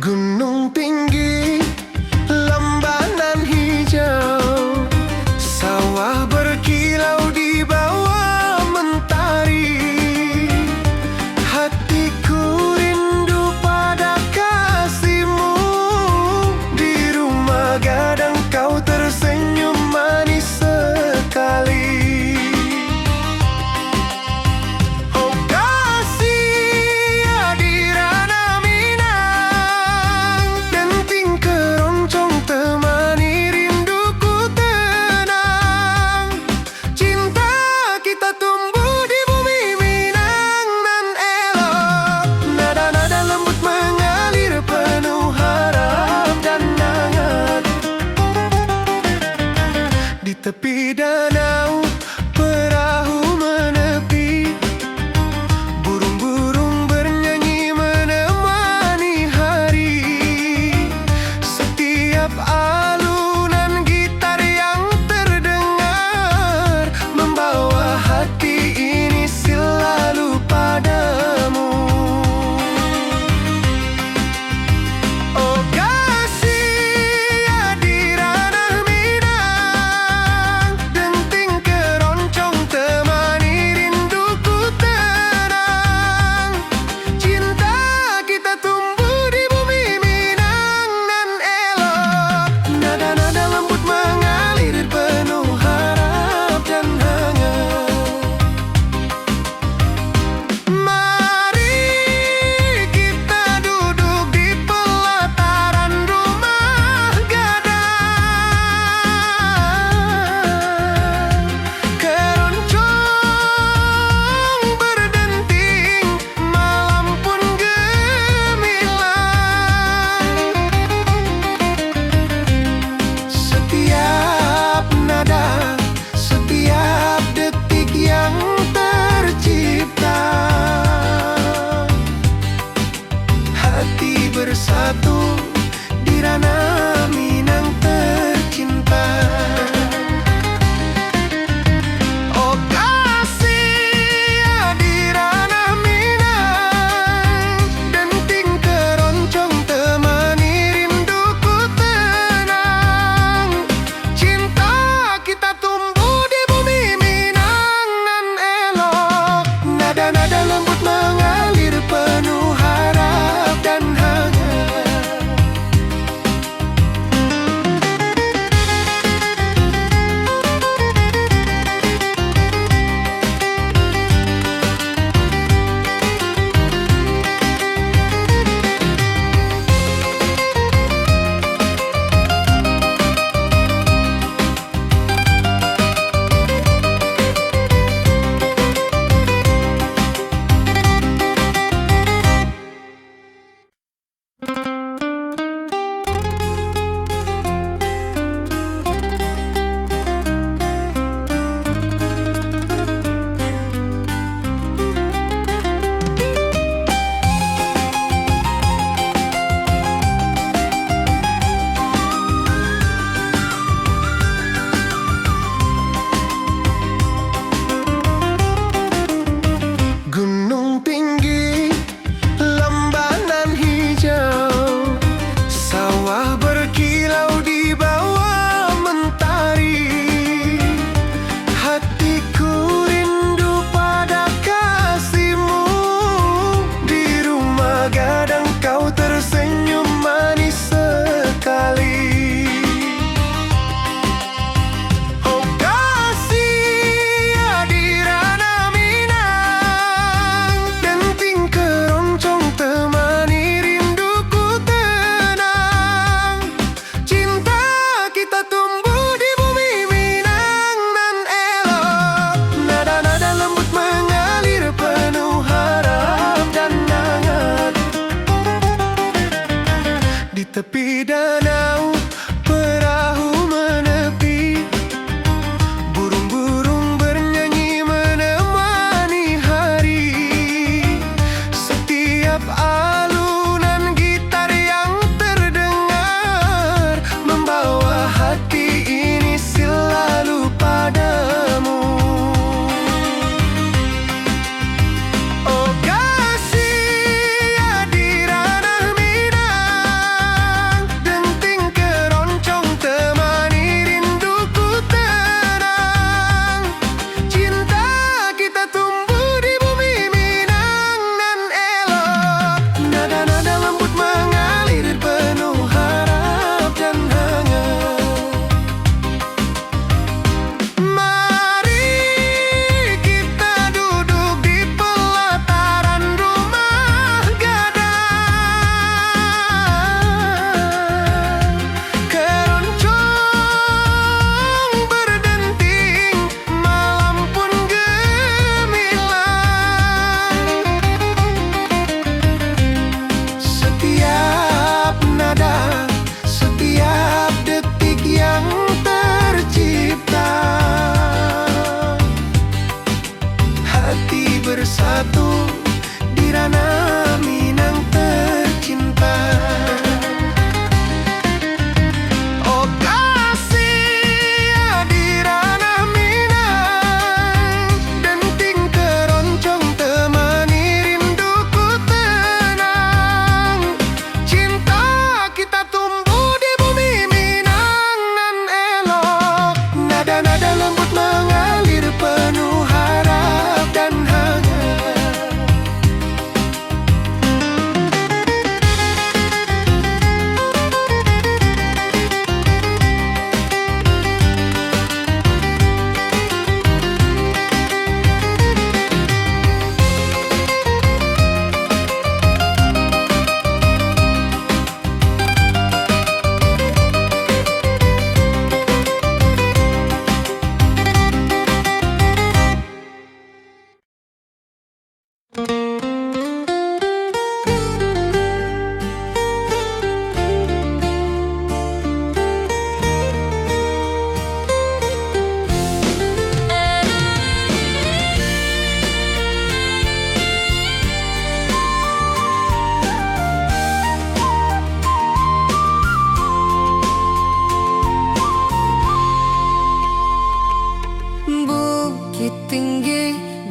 Gunung tinggi, lembanan hijau, sawah berkilau di bawah mentari. Hatiku rindu pada kasihmu. Di rumah gadang kau tersenyum manis sekali. Oh kasih Adirana Minang, denting keroncong temani rinduku tenang. Cinta kita tumbuh di bumi Minang nan elok. Nada-nada lembut mengalir penuh harap dan hangat. Di tepi danau perahu menepi, burung-burung bernyanyi menemani hari. Setiap alunan gitar yang terdengar membawa hati ini selalu padamu. Oh kasih Adirana Minang,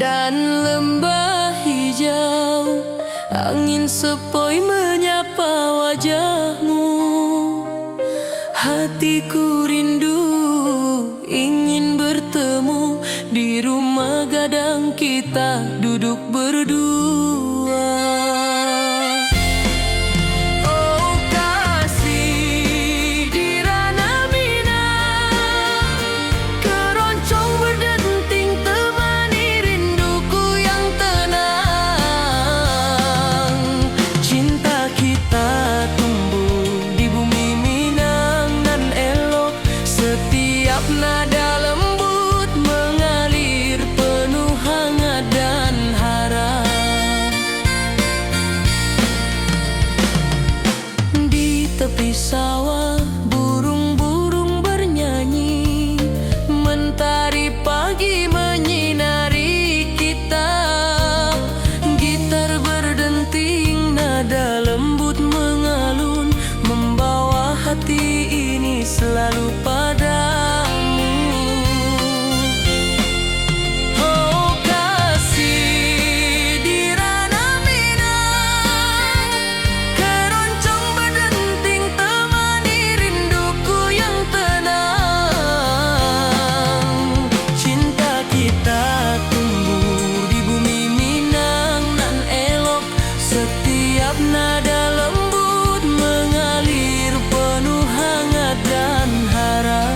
dan lembah hijau, angin sepoi menyapa wajahmu. Hatiku rindu ingin bertemu di rumah gadang kita duduk berdua. Oh kasih di ranah Minang, keroncong berdenting temani rinduku yang tenang. Cinta kita tumbuh di bumi Minang nan elok, setiap nada lembut mengalir penuh hangat dan harap. Di tepi sawah burung-burung bernyanyi, mentari pagi menyinari kita. Gitar berdenting, nada lembut mengalun, membawa hati ini selalu padamu. Oh kasih di ranah Minang, keroncong berdenting temani rinduku yang tenang. Cinta kita tumbuh di bumi Minang nan elok, setiap nada lembut mengalir penuh hangat dan harap.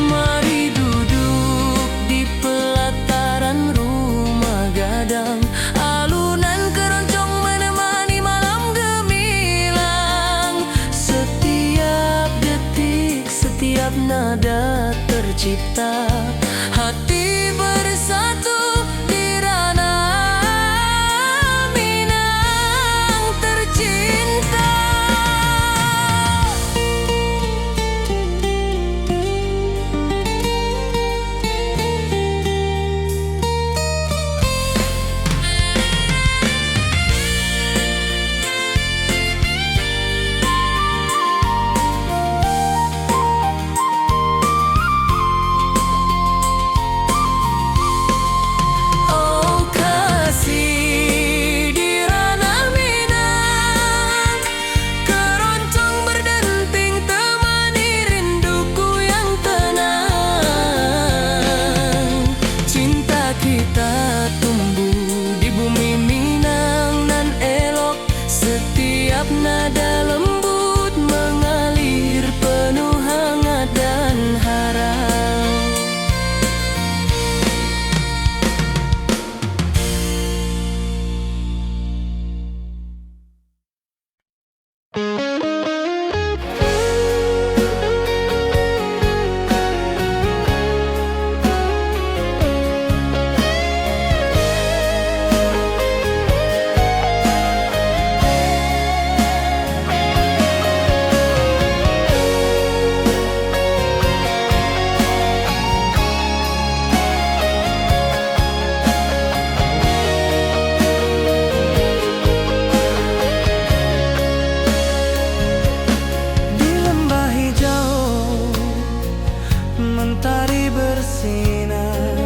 Mari duduk di pelataran rumah gadang, alunan keroncong menemani malam gemilang. Setiap detik, setiap nada tercipta, hati bersatu di ranah Minang tercinta. Oh kasih di ranah Minang, keroncong berdenting temani rinduku yang tenang. Cinta kita tumbuh di bumi Minang nan elok, setiap nada lembut mengalir penuh hangat dan harap. Di lembah hijau mentari bersinar,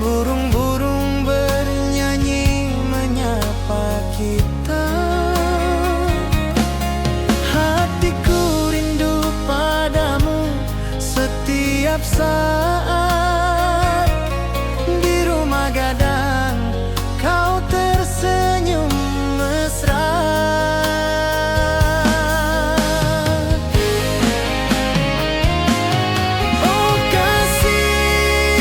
burung-burung bernyanyi menyapa kita. Hatiku rindu padamu setiap saat. Di rumah gadang kau tersenyum mesra. Oh kasih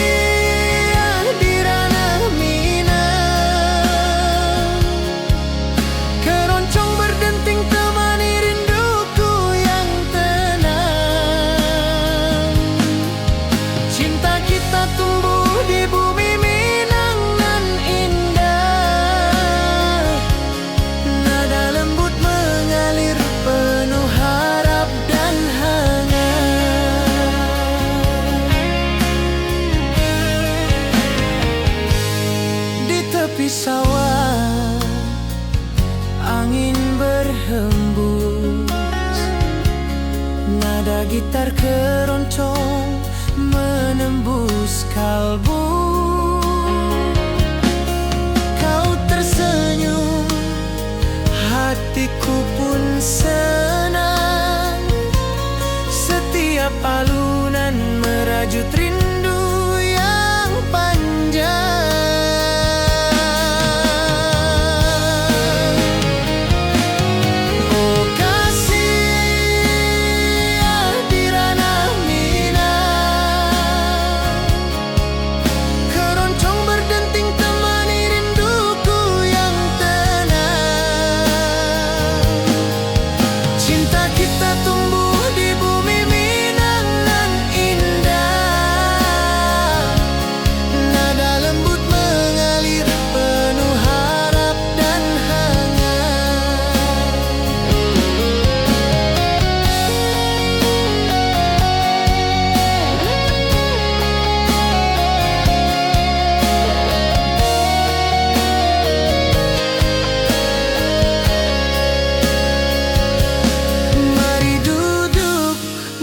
di ranah Minang, keroncong berdenting temani rinduku yang tenang. Cinta kita tumbuh di bumi Minang nan indah, nada lembut mengalir penuh harap dan hangat. Di tepi sawah angin berhembus, nada gitar keroncong alunan merajut rindu yang panjang. Oh kasih di ranah Minang, keroncong berdenting temani rinduku yang tenang. Cinta kita tumbuh di bumi Minang nan indah, nada lembut mengalir penuh harap dan hangat. Mari duduk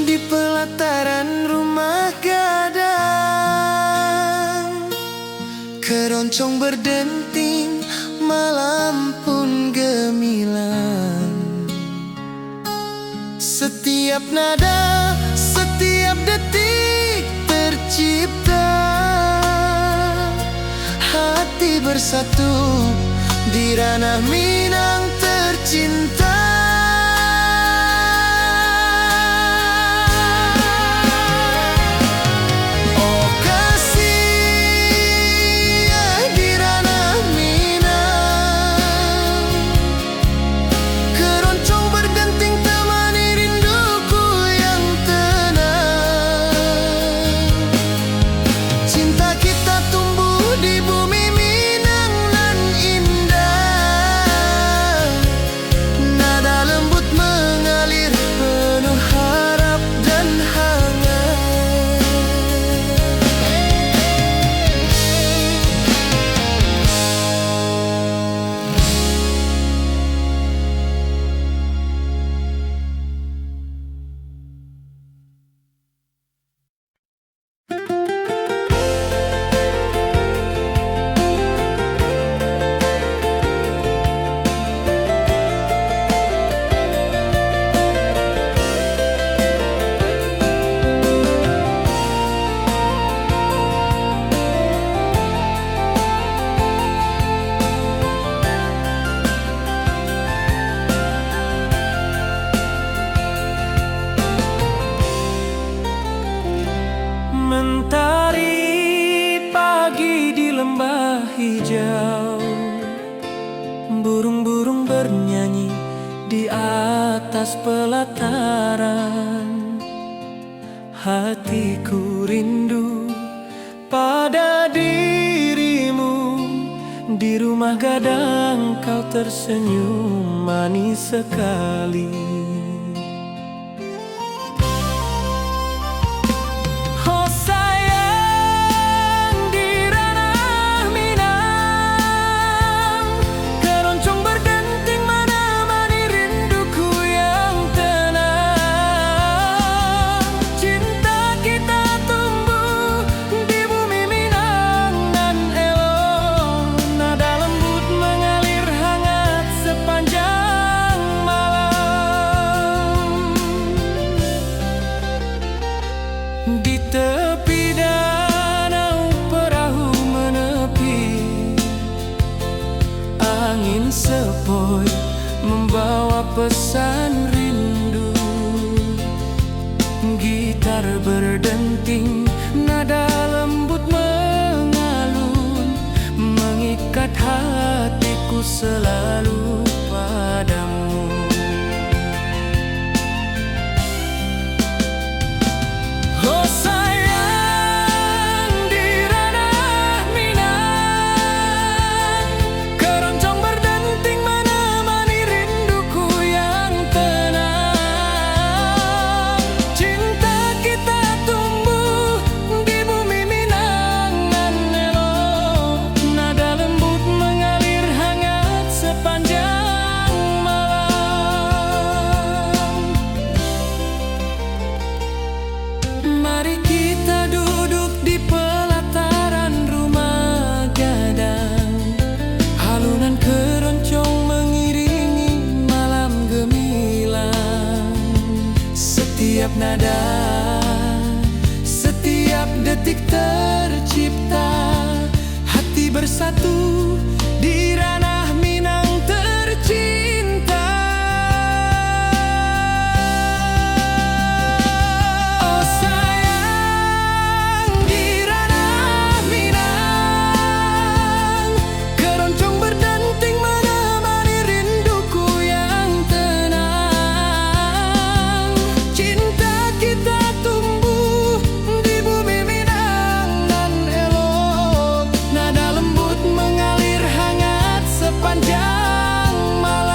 di pelataran rumah gadang, keroncong berdenting, malam pun gemilang. Setiap nada, setiap detik tercipta, hati bersatu di ranah Minang tercinta. Oh kasih di ranah Minang, keroncong berdenting temani rinduku yang tenang. Cinta kita tumbuh di bumi Minang nan indah, nada lembut mengalir penuh harap dan hangat. Mentari pagi di lembah hijau, burung-burung bernyanyi di atas pelataran. Hatiku rindu pada dirimu, di rumah gadang kau tersenyum manis sekali. Oh sayang di ranah Minang, keroncong berdenting menemani rinduku yang tenang. Cinta kita tumbuh di bumi Minang nan elok, nada lembut mengalir hangat sepanjang malam. Di tepi danau perahu menepi, angin sepoi membawa pesan rindu. Gitar berdenting, nada lembut mengalun, mengikat hatiku selalu padamu. Oh sayang di ranah Minang, keroncong berdenting menemani rinduku yang tenang. Cinta kita tumbuh di bumi Minang nan elok, nada lembut mengalir hangat sepanjang malam. Mari kita duduk di pelataran rumah gadang, alunan keroncong mengiringi malam gemilang. Setiap nada, detik tercipta, hati bersatu di ranah Minang tercinta. Oh sayang, di ranah Minang, keroncong berdenting menemani rinduku yang tenang. Cinta kita tumbuh di bumi Minang nan elok, nada lembut mengalir hangat sepanjang malam.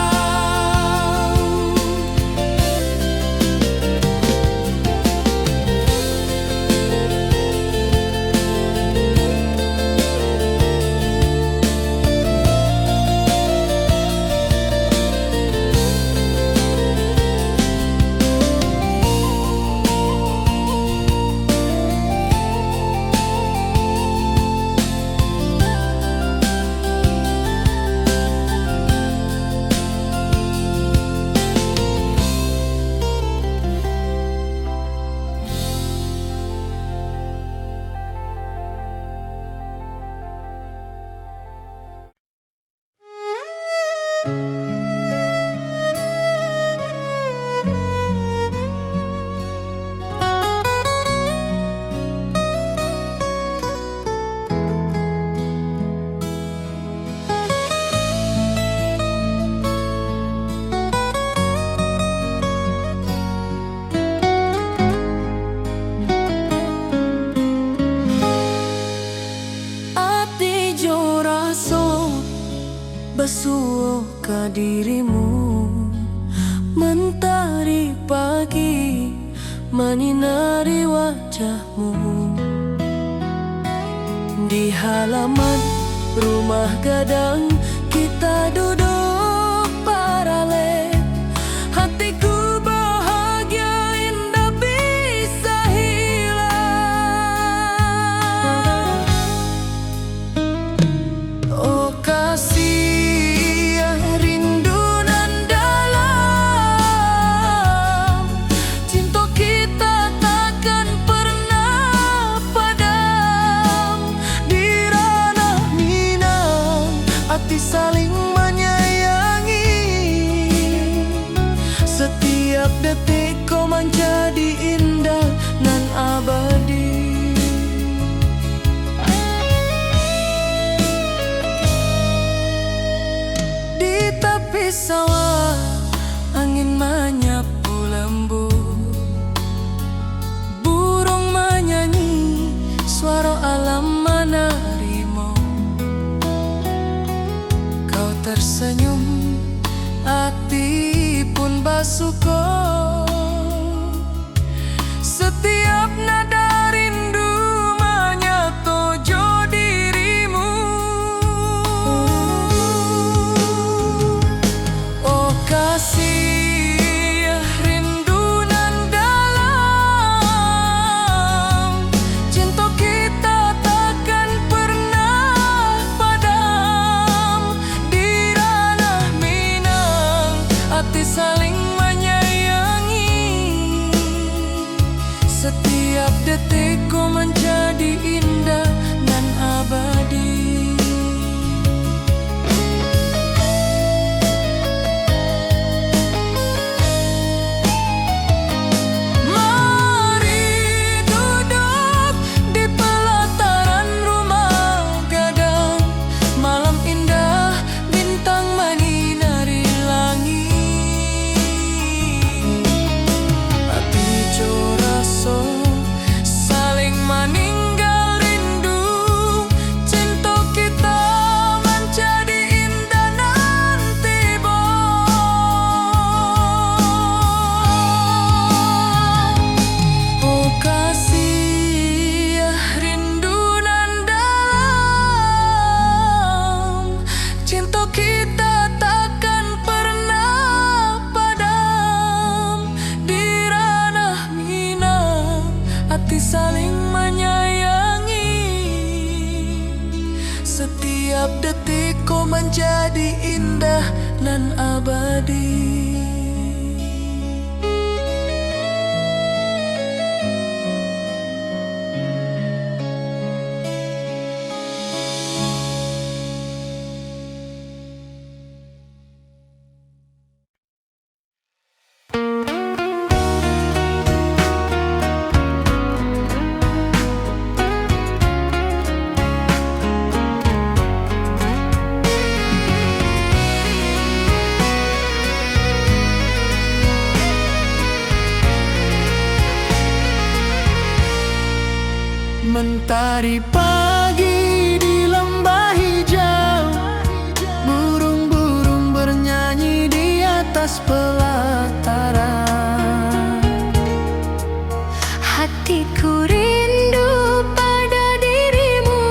Ati jo raso basuh ke dirimu, mentari pagi menyinari wajahmu. Di halaman rumah gadang kita duduk paralel, hatiku bahagia indah bisa hilang. Oh kasih rindu nan dalam, cinta kita takkan pernah padam. Di ranah Minang, hati saling menyayangi, setiap detik kau menjadi indah nan abadi. Di tepi sawah angin menyapu lembut, burung menyanyi, suara alam menerimu. Kau tersenyum, hati pun bersyukur. Setiap nada rindu menyatu jo dirimu. Oh kasih rindu nan dalam, cinta kita takkan pernah padam. Di ranah Minang, hati saling menyayangi, setiap detik kau menjadi indah dan abadi. Mari duduk di pelataran rumah gadang, malam indah bintang menyinari langit. Hati jo raso saling meninggal rindu, cinta kita menjadi indah nanti bo. Oh kasih rindu nan dalam, cinta kita takkan pernah padam. Di ranah Minang, hati saling menyayangi, setiap detik kau menjadi indah nan abadi. Hari pagi di lembah hijau, burung-burung bernyanyi di atas pelataran. Hatiku rindu pada dirimu,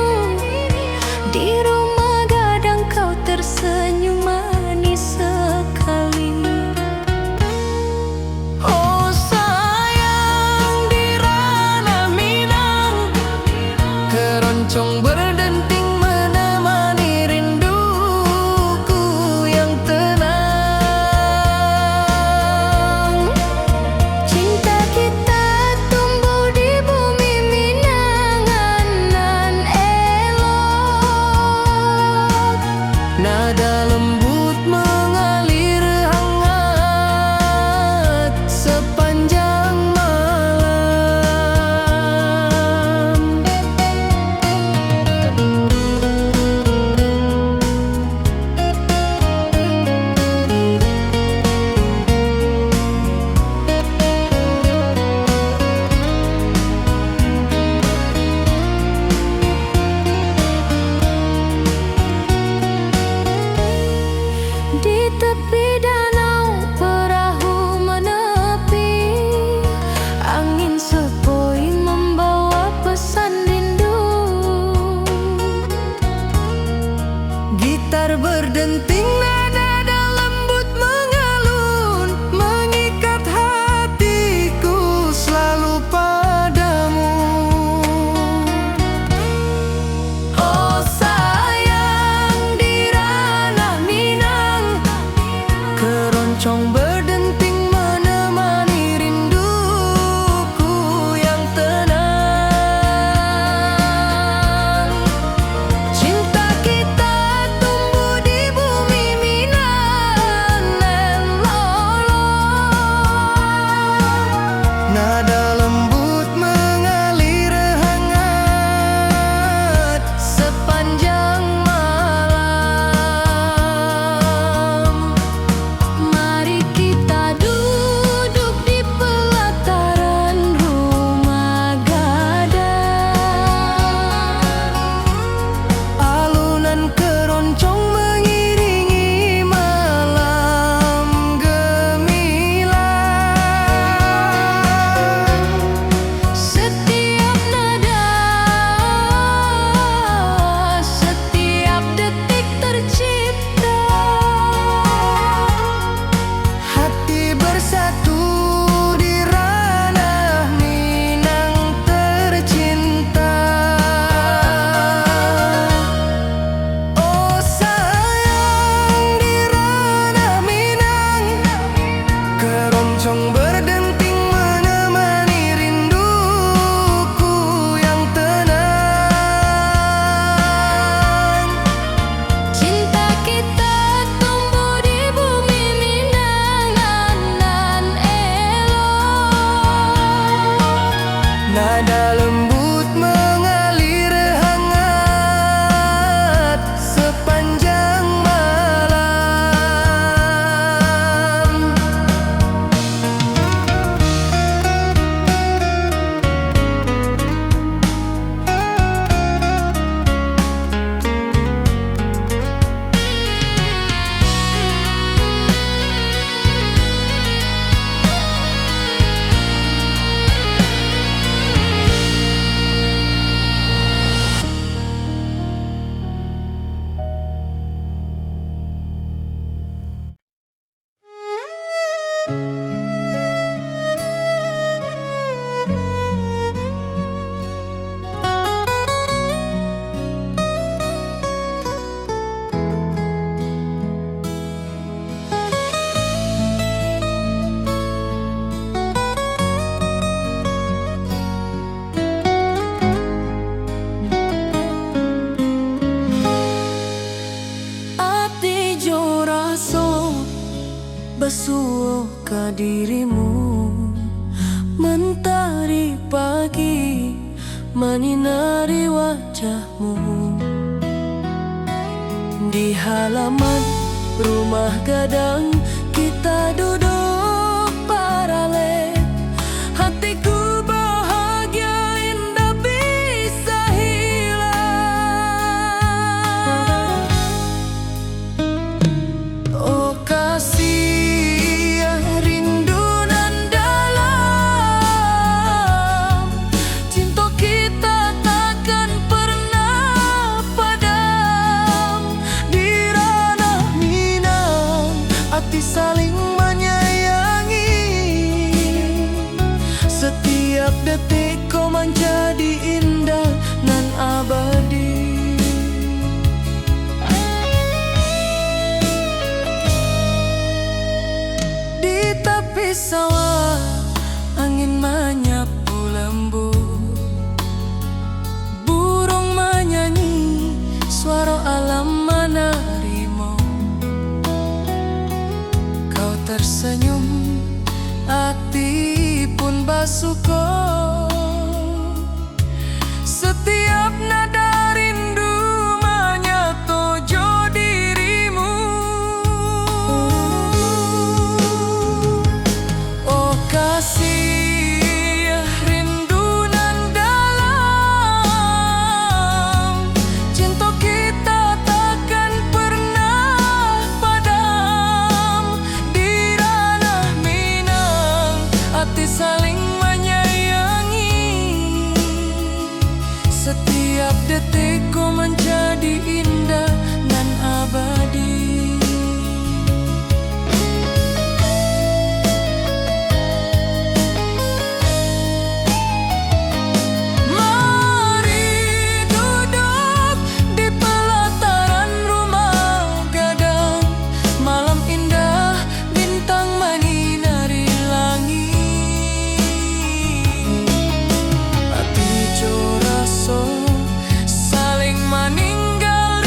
di rumah gadang kau tersenyum manis sekali. Oh sayang, di ranah Minang, keroncong berdenting menemani rinduku yang tenang. Cinta kita tumbuh di bumi Minang nan elok. Nada lembut mengalir hangat sepanjang malam. Di tepi danau perahu menepi, angin sepoi membawa pesan rindu. Gitar berdenting, nada lembut mengalun, mengikat hatiku selalu padamu. Oh sayang, di ranah Minang, keroncong berdenting menemani rinduku yang tenang. Cinta kita tumbuh di bumi Minang nan lolong. Nada lembut mengalir hangat sepanjang malam. Mari kita duduk di pelataran rumah gadang. Alunan keroncong mengiringi malam gemilang. Setiap nada, setiap detik tercipta. Hati bersatu di ranah Minang tercinta. Oh sayang, di ranah Minang, keroncong berdenting menemani rinduku yang tenang. Cinta kita tumbuh di bumi Minang nan elok. Nada lembut mengalir hangat sepanjang malam. Ati jo raso besuo ka dirimu, mentari pagi menyinari wajahmu. Di halaman rumah gadang kita duduk paralel. Hatiku bahagia indah bisa hidup. menjadi indah nan abadi. Di tepi sawah angin menyapu lembut, burung menyanyi, suara alam menerimu. Kau tersenyum, hati pun bersyukur. Setiap nada rindu menyatu dirimu. Oh kasih rindu nan dalam, cinta kita takkan pernah padam. Di ranah Minang, hati saling menyayangi. Setiap detikku menjadi indah nan abadi. Mari duduk di pelataran rumah gadang, malam indah bintang menyinari langit. Hati coraso saling meninggal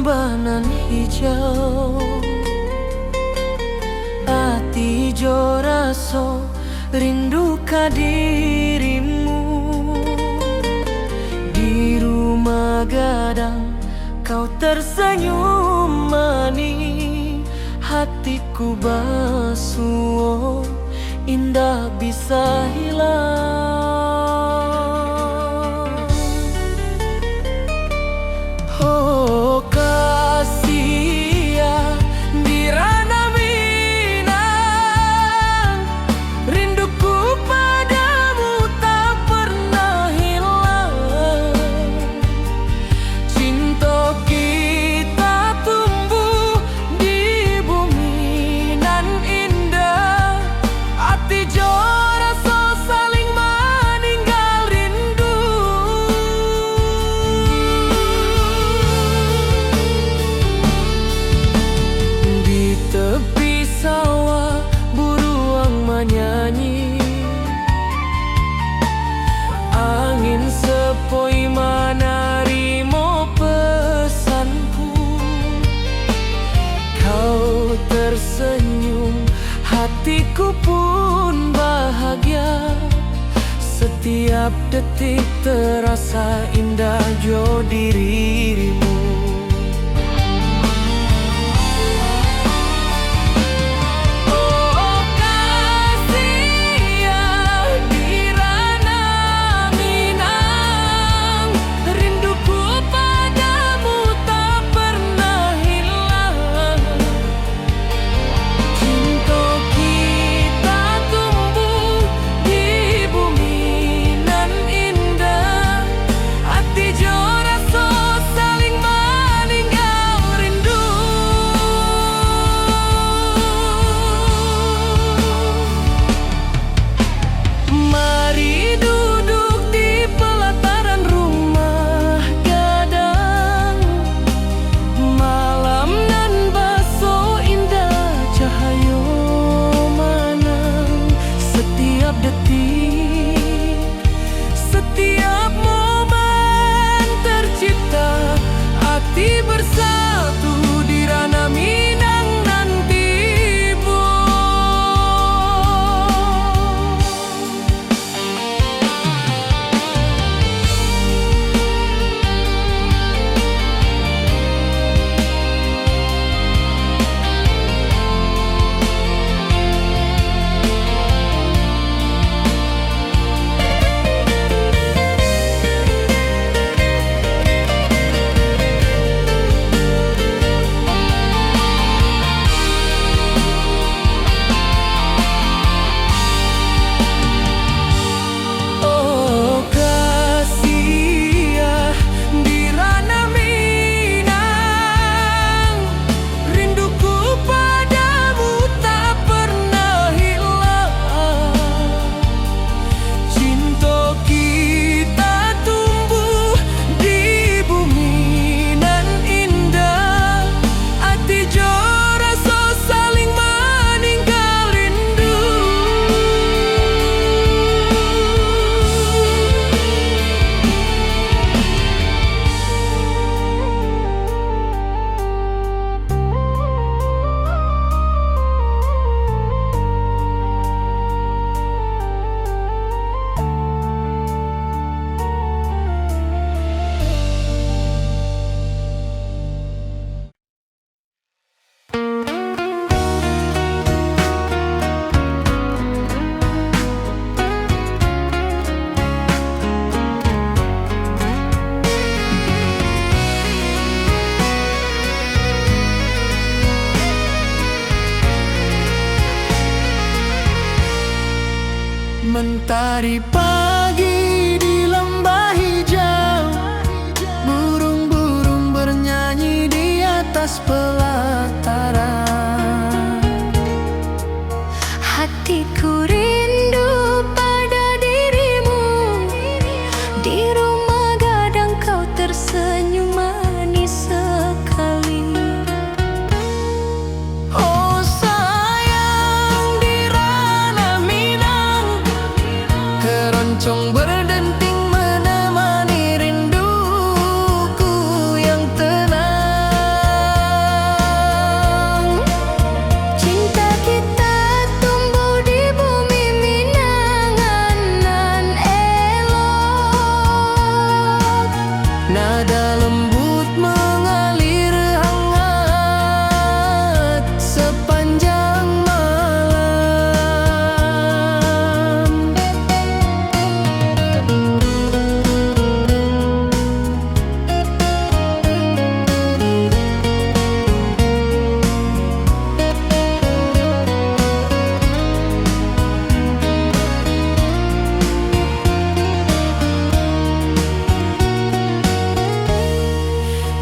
rembanan hijau. Ati jo raso rindu ka dirimu. Di rumah gadang kau tersenyum manis. Hatiku basuh indah bisa hilang. Oh kasih ya di ranah Minang, rinduku padamu tak pernah hilang. Cinta kita tumbuh di bumi nan indah. Hati jo rasa saling meninggal rindu. Di tepi sawah buruang menyanyi. Angin sepoi menarimo pesanku. Kau tersenyum, hatiku pun bahagia. Setiap detik terasa indah jo dirimu. Oh kasih ya di ranah Minang, rinduku padamu tak pernah hilang. Cinta kita tumbuh di bumi nan indah. Hati jo rasa saling meninggal rindu. Mari duduk di pelataran rumah gadang. Malam nan baso indah cahayo manang. Setiap detik, setiap momen tercipta. Hati bersatu di ranah Minang nanti bu. Oh kasih ya di ranah Minang, rinduku padamu tak pernah hilang. Cinta kita tumbuh di bumi nan indah. Hati jo rasa saling meninggal rindu. Mentari pagi di lembah hijau, burung-burung bernyanyi di atas pelataran. Hatiku rindu pada dirimu. Di rumah gadang kau tersenyum manis sekali. Oh sayang di ranah Minang, Nada lembut mengalir hangat sepanjang malam.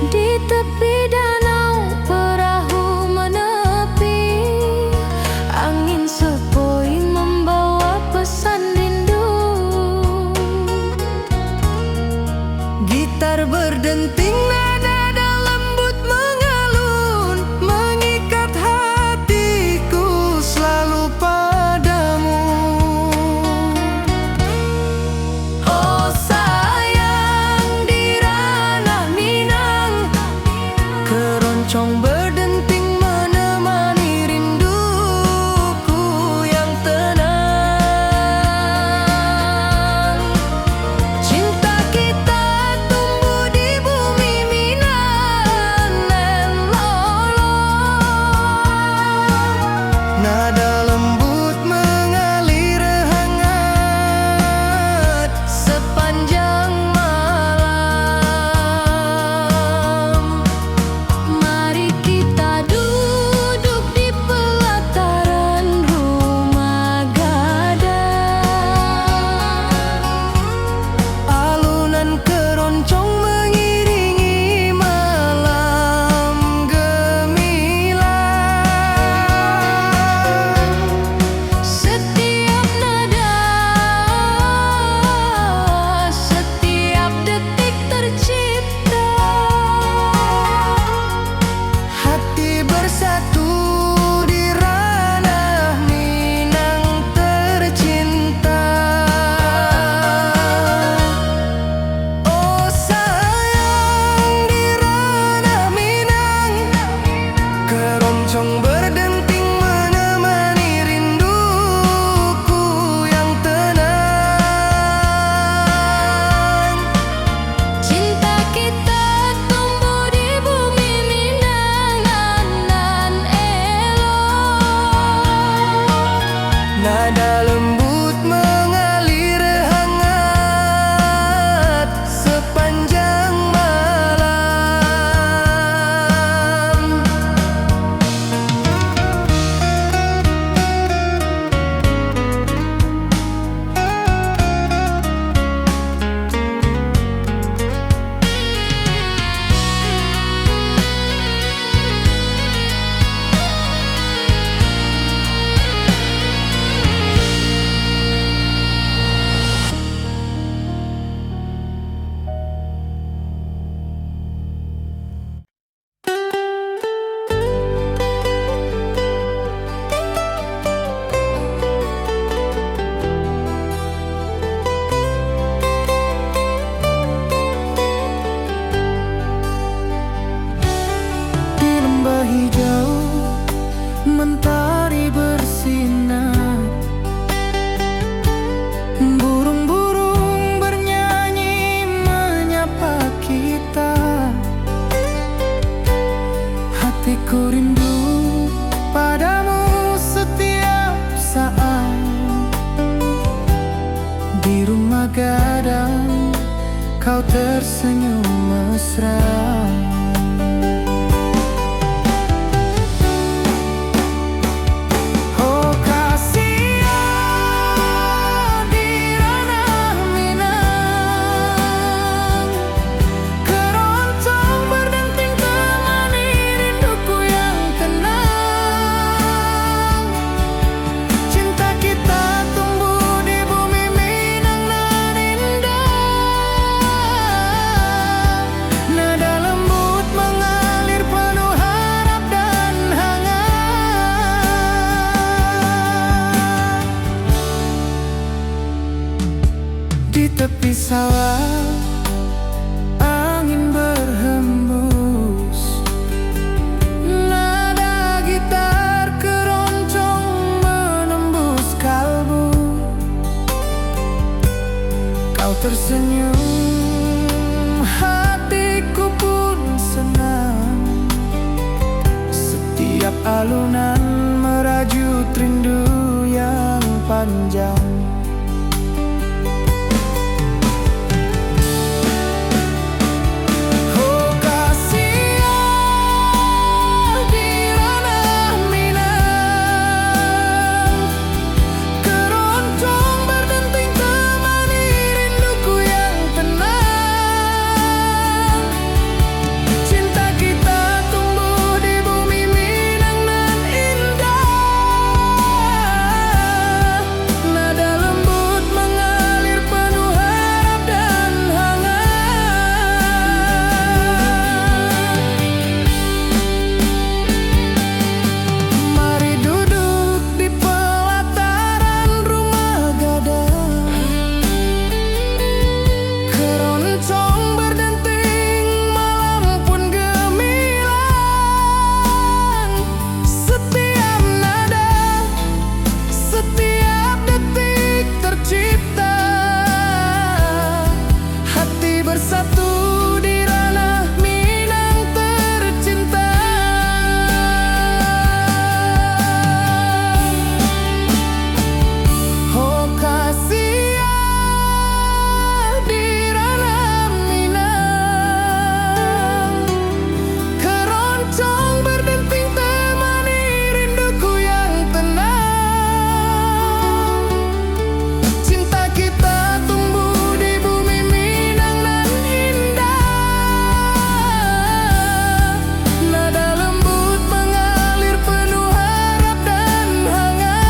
Di tepi danau perahu menepi, angin sepoi membawa pesan rindu. Gitar berdenting, nada lembut mengalun, mengikat hatiku selalu padamu. Oh sayang, di ranah Minang, Keroncong berdenting menemani rinduku yang tenang. Cinta kita tumbuh di bumi Minang dan lolong. Nada lembut mengalir hangat sepanjang malam. mari kita duduk di pelataran rumah gadang. Alunan keroncong mengiringi malam gemilang. Setiap nada, setiap detik tercipta. Hati bersatu di ranah Minang tercinta. Oh sayang, di ranah Minang, keroncong berdenting menemani rinduku yang tenang. Cinta kita tumbuh di bumi Minang nan elok. Nada lembut mengalir hangat sepanjang malam. Di lembah hijau mentari bersinar, burung-burung bernyanyi menyapa kita. Hatiku rindu padamu setiap saat. Di rumah gadang kau tersenyum mesra. Oh kasihan, di ranah Minang, keroncong berdenting temani rinduku yang tenang. Cinta kita tumbuh di bumi Minang nan indah. Nada alunan merajut rindu yang panjang. Oh kasih di ranah Minang, keroncong berdenting temani rinduku yang tenang. Cinta kita tumbuh di bumi Minang nan indah. Nada lembut mengalir penuh harap dan hangat. Mari duduk di pelataran rumah gadang, keroncong berdenting malam pun gemilang. Setiap nada, setiap detik tercipta, hati bersatu di ranah Minang tercinta. Oh kasih di ranah Minang, keroncong berdenting temani rinduku yang tenang. Cinta kita tumbuh di bumi Minang nan indah. Nada lembut mengalir penuh harap dan hangat.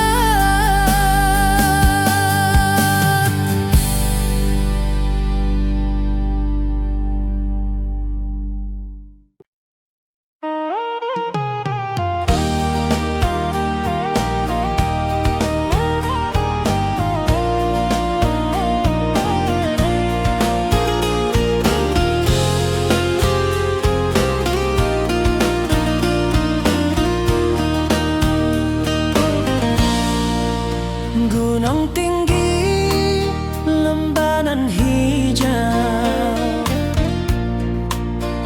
Gunung tinggi, lembanan hijau,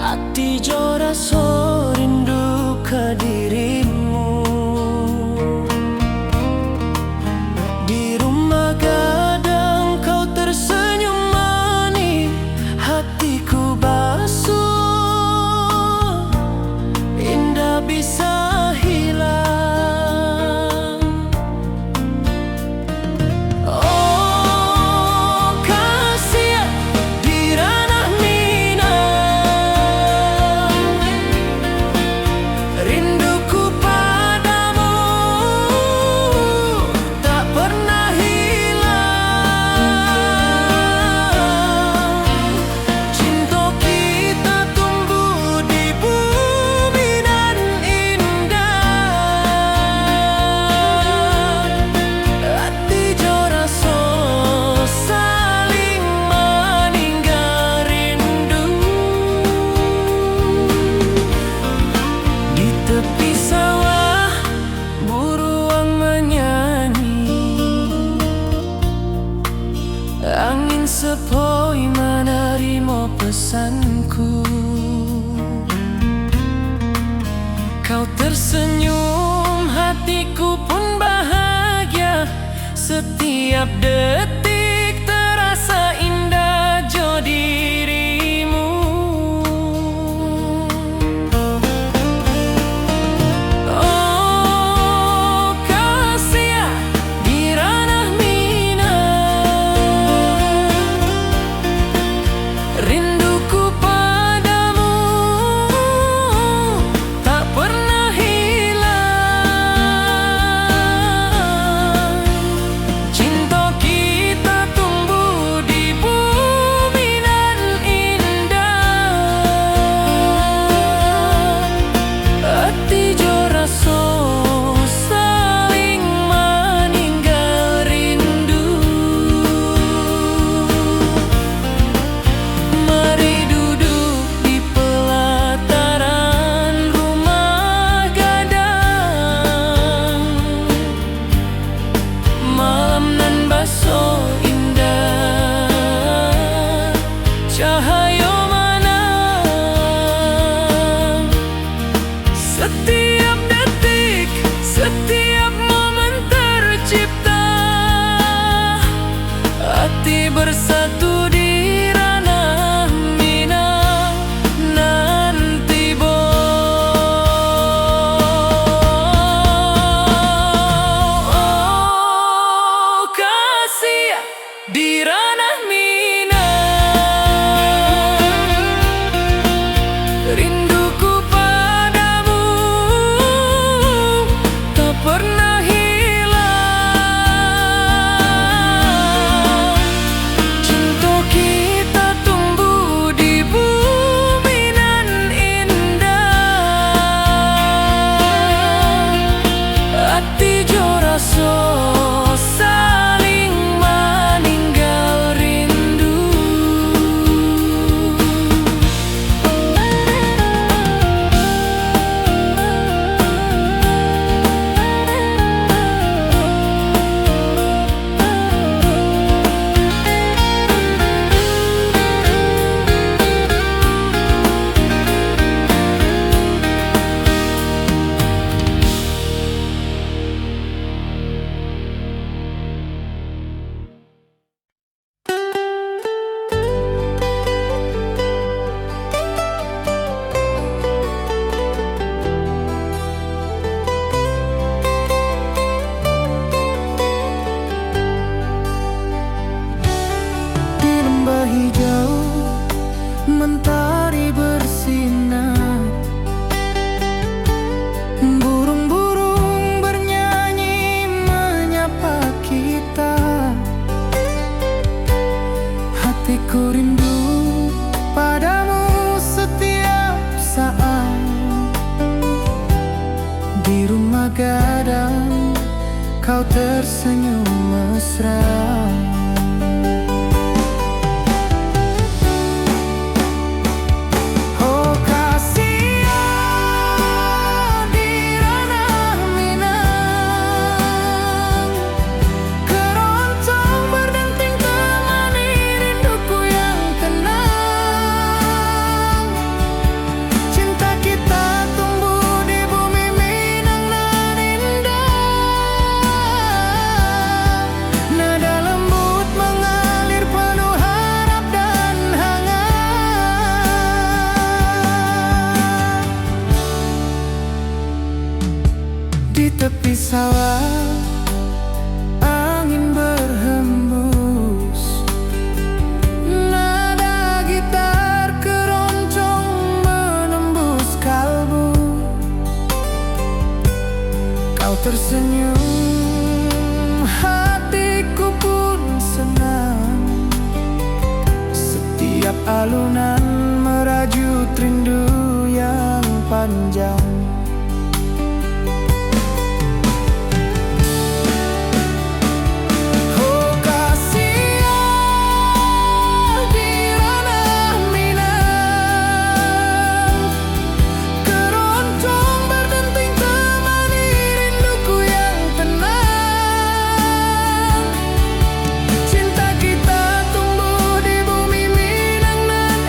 hati jora so rindu ke dirimu. Di rumah gadang kau tersenyum manis, hatiku basuh, indah bisa hilang. Oh kasih di ranah Minang, rinduku padamu tak pernah hilang. Cinta kita tumbuh di bumi nan indah. Hati jora so saling meninggal rindu. Di tepi sawah buruang menyanyi, angin sepoi menerima pesanku. Kau tersenyum, hatiku pun bahagia. Setiap detik terasa indah jo dirimu. Oh kasih di ranah Minang, rinduku padamu tak pernah hilang. Cinta kita tersenyum mesra. Oh kasihan di ranah Minang, keroncong berdenting temani rinduku yang tenang. Cinta kita tumbuh di bumi Minang nan indah. Nada lembut mengalir penuh harap dan hangat. Di tepi sawah angin berhembus, nada gitar keroncong menembus kalbu. Kau tersenyum, hatiku pun senang. Setiap alunan merajut rindu yang panjang. Oh kasihan di ranah Minang, keroncong berdenting temani rinduku yang tenang. Cinta kita tumbuh di bumi Minang nan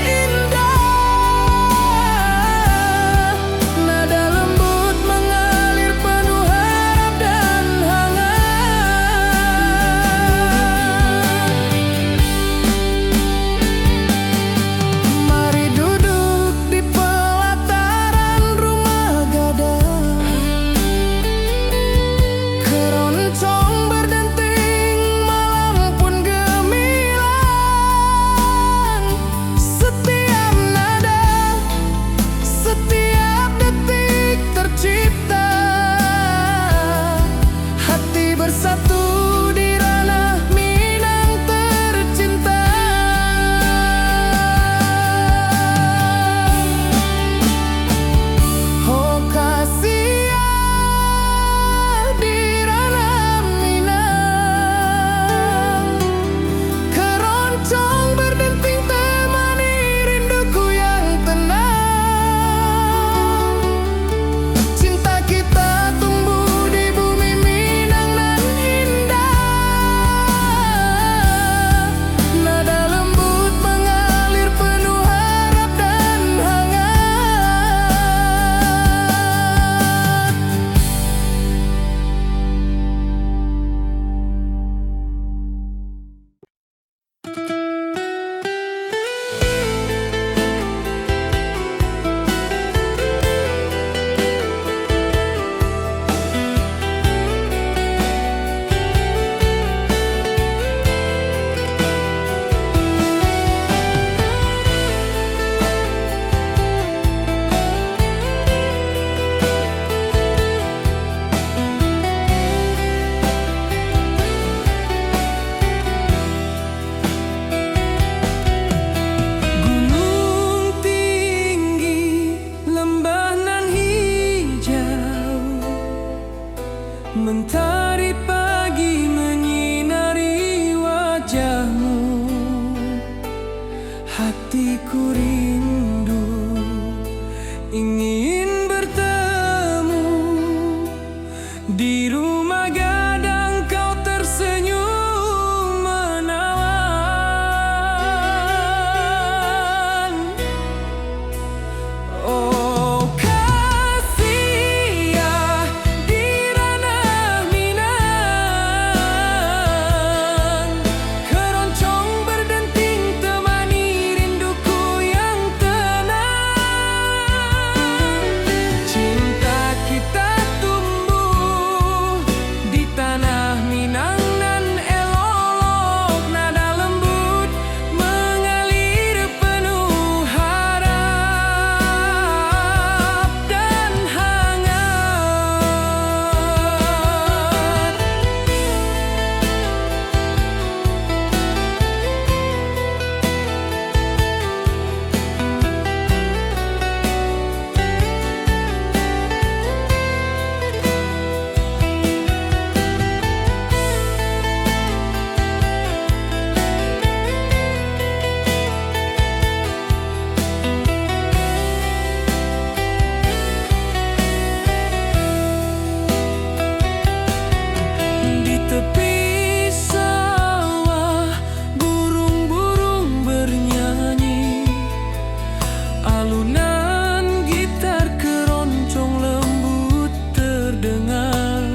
Alunan gitar keroncong lembut terdengar.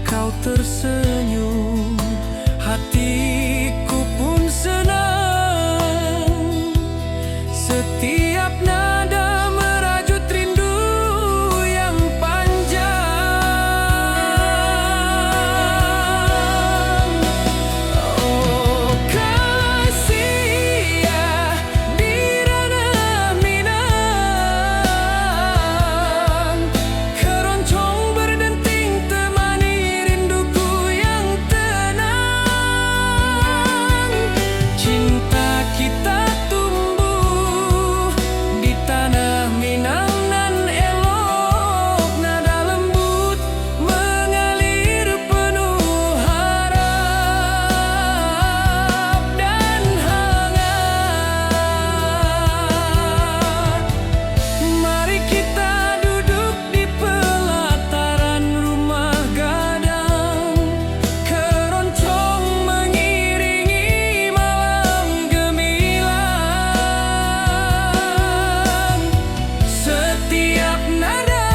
Kau tersenyum, hatiku pun senang. Setiap nada merajut rindu yang panjang. Oh kasih ya di ranah Minang, keroncong berdenting temani rinduku yang tenang. Cinta kita tumbuh di tanah Minang nan elok, nada lembut mengalir penuh harap dan hangat. Mari kita duduk di pelataran rumah gadang, keroncong mengiringi malam gemilang. Setiap nada,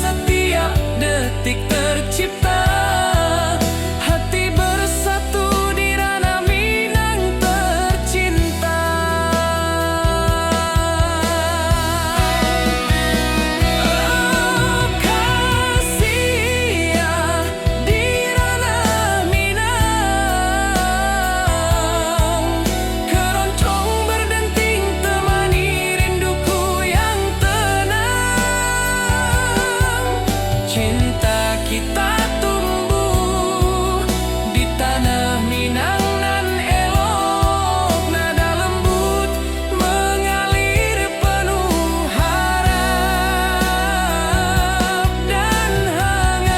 setiap detik tercipta, hati bersatu di ranah Minang tercinta. Oh kasih ya di ranah Minang, keroncong berdenting temani rinduku yang tenang. Cinta kita tumbuh di tanah Minang nan elok, nada lembut mengalir penuh harap dan hangat.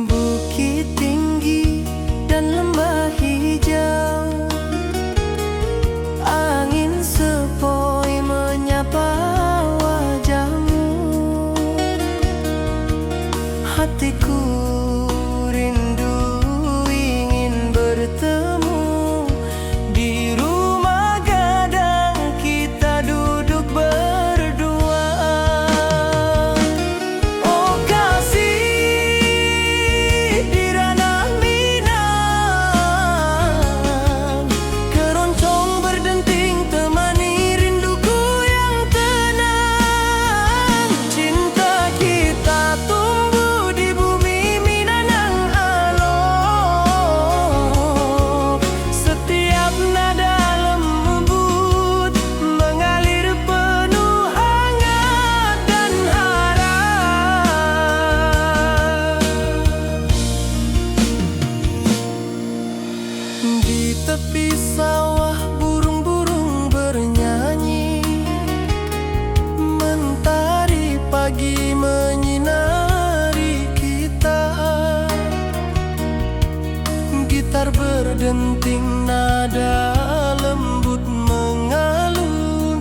Bukit tinggi dan lembah hijau, angin sepoi menyapa wajahmu. Hatiku rindu ingin bertemu di rumah gadang, kita duduk berdua. Oh kasih di ranah Minang, keroncong berdenting temani rinduku yang tenang. Cinta kita tumbuh di bumi Minang alok, setiap nada lembut mengalir penuh hangat dan harap. Di tepi sawah burung-burung bernyanyi, mentari pagi menyinari kita. Gitar berdenting, nada lembut mengalun,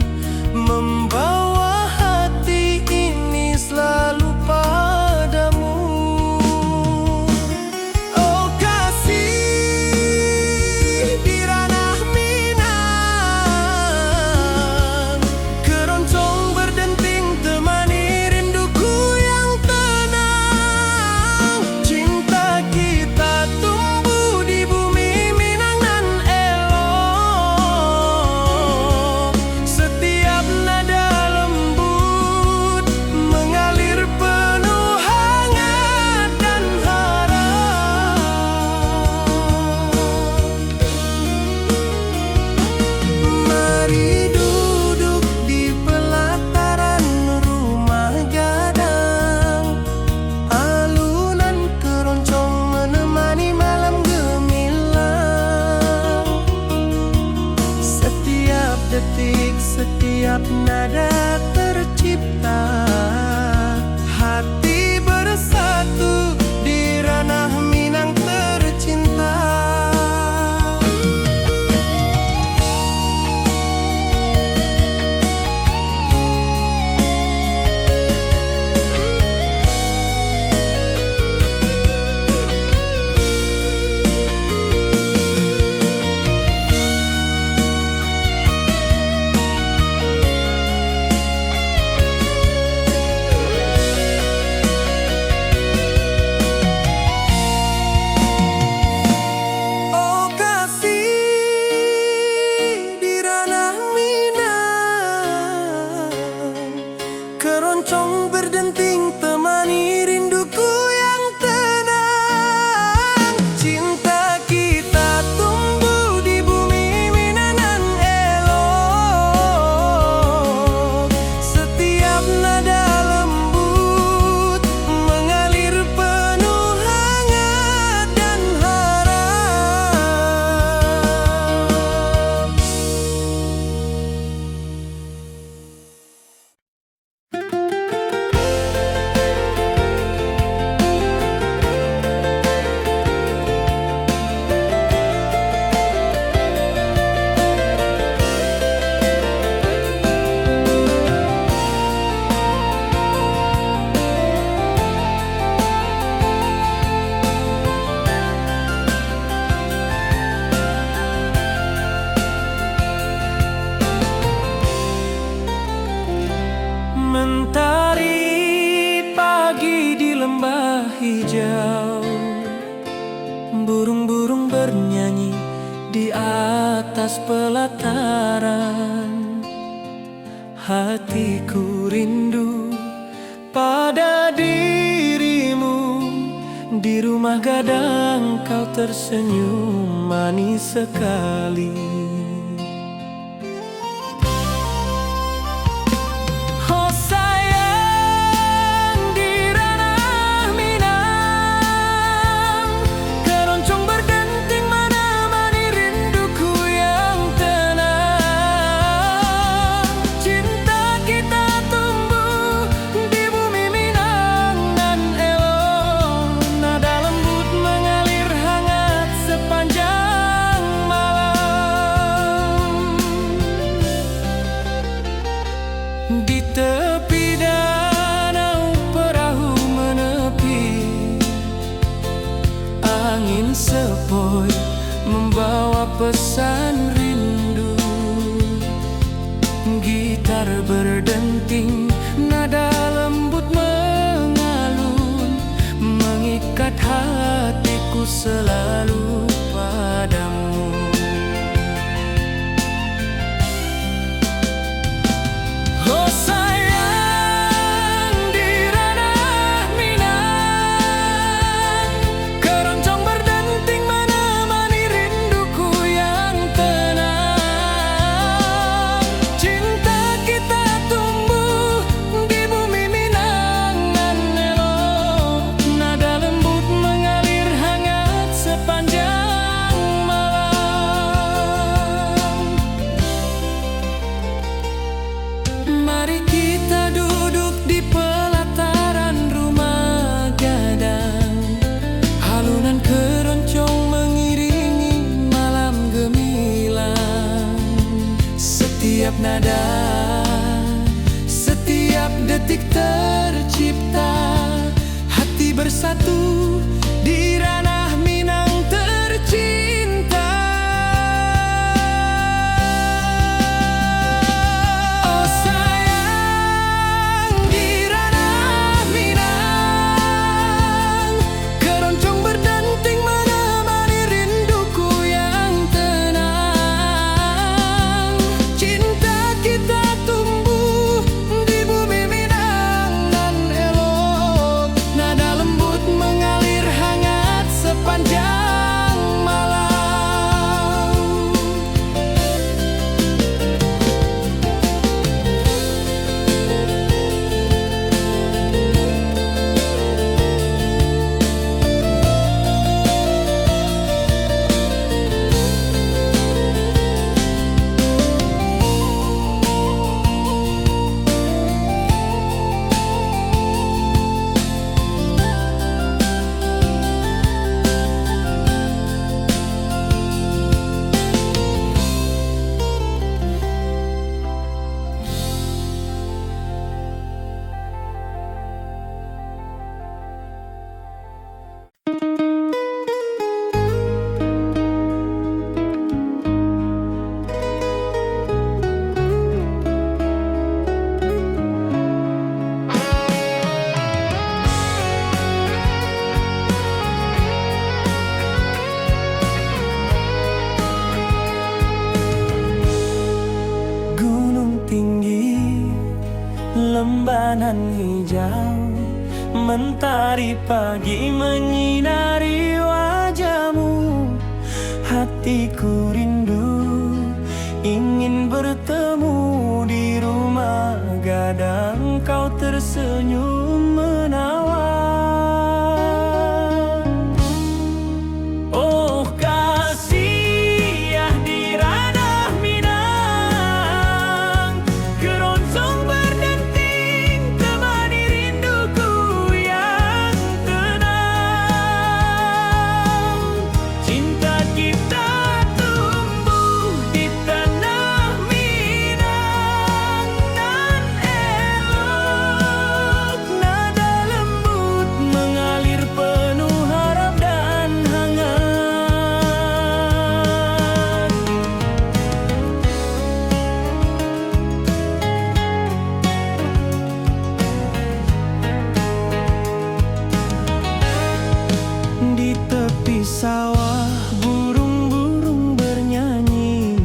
membawa hati ini selalu padamu. Oh kasih di ranah Minang, keroncong berdenting temani rinduku yang tenang. setiap nada tercipta. Hati bersatu di ranah Minang tercinta. Oh kasih di ranah Minang, keroncong berdenting temani rinduku yang tenang. Cinta kita tumbuh di bumi Minangan elok. Setiap nada lembut mengalir penuh hangat dan harap. Mentari pagi di lembah hijau, burung-burung bernyanyi di atas pelataran. Hatiku rindu pada dirimu, di rumah gadang kau tersenyum manis sekali. Oh sayang di ranah Minang, keroncong berdenting menemani rinduku yang tenang. Cinta kita tumbuh di bumi Minang nan elok. Nada lembut mengalir hangat sepanjang malam. Di tepi danau perahu menepi, angin sepoi membawa pesan rindu. Gitar berdenting, nada lembut mengalun, mengikat hatiku selalu padamu. Oh sayang di ranah Minang, keroncong berdenting menemani rinduku yang tenang. Cinta kita tumbuh di bumi Minang nan elok. Nada lembut mengalir hangat sepanjang malam. Mari kita duduk di pelataran rumah gadang, alunan keroncong mengiringi malam gemilang. Setiap nada, setiap detik tercipta. Hati bersatu di ranah Minang tercinta. Oh sayang di ranah Minang, keroncong berdenting menemani rinduku yang tenang. Cinta kita tumbuh di bumi Minang nan elok. Nada lembut mengalir jalanan hijau, mentari pagi menyinari wajahmu. Hatiku rindu ingin bertemu di rumah gadang, kau tersenyum menawan. Oh kasih ya di ranah Minang, keroncong berdenting temani rinduku yang tenang. Cinta kita tumbuh di tanah Minang nan elok, nada lembut mengalir penuh harap dan hangat. Di tepi sawah burung-burung bernyanyi,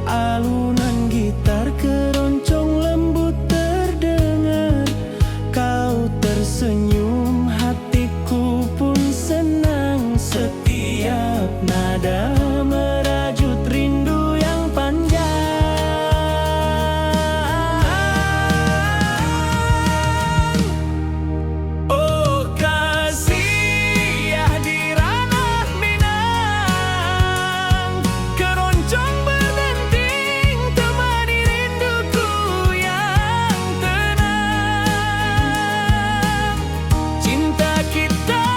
alunan gitar keroncong lembut terdengar. Kau tersenyum, hatiku pun senang. Setiap nada merajut rindu yang panjang. Oh kasih ya di ranah Minang, keroncong berdenting temani rinduku yang tenang. Cinta kita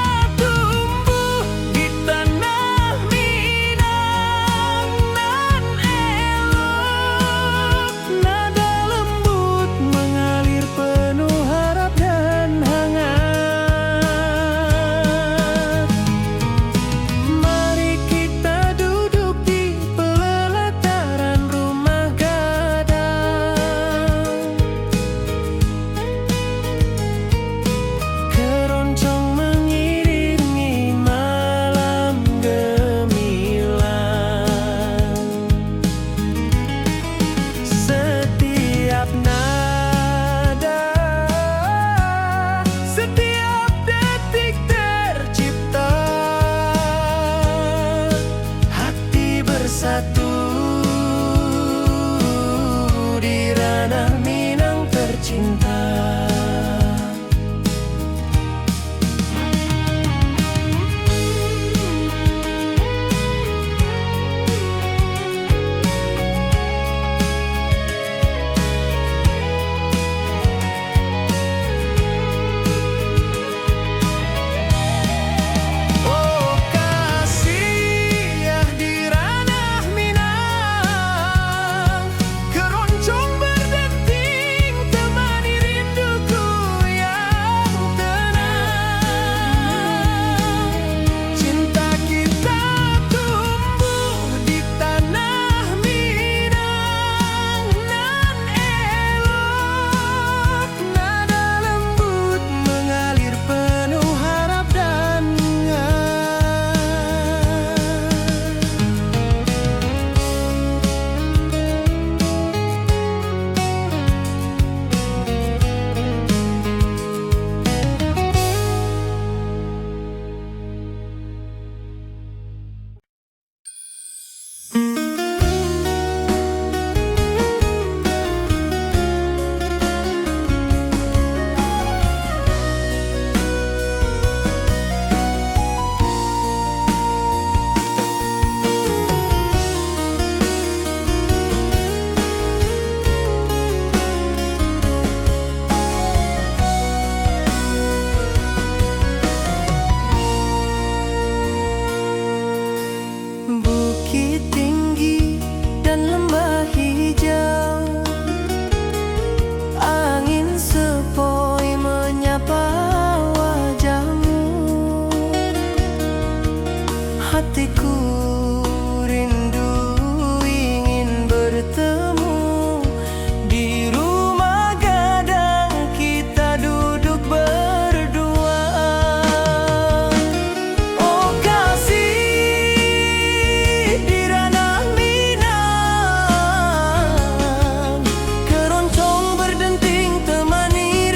tumbuh di tanah Minang nan elok, nada lembut mengalir penuh harap dan hangat. Mari kita duduk di pelataran rumah gadang, keroncong mengiringi malam gemilang. Setiap nada, setiap detik tercipta, hati bersatu di ranah Minang tercinta. Oh kasih ya di ranah Minang, keroncong berdenting temani rinduku yang tenang. Cinta kita tumbuh di tanah Minang nan elok, nada lembut mengalir penuh harap dan bukit tinggi dan lembah hijau, angin sepoi menyapa wajahmu. Hatiku rindu ingin bertemu di rumah gadang, kita duduk berdua. Oh kasih di ranah Minang, keroncong berdenting temani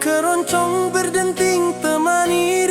Keroncong berdenting temani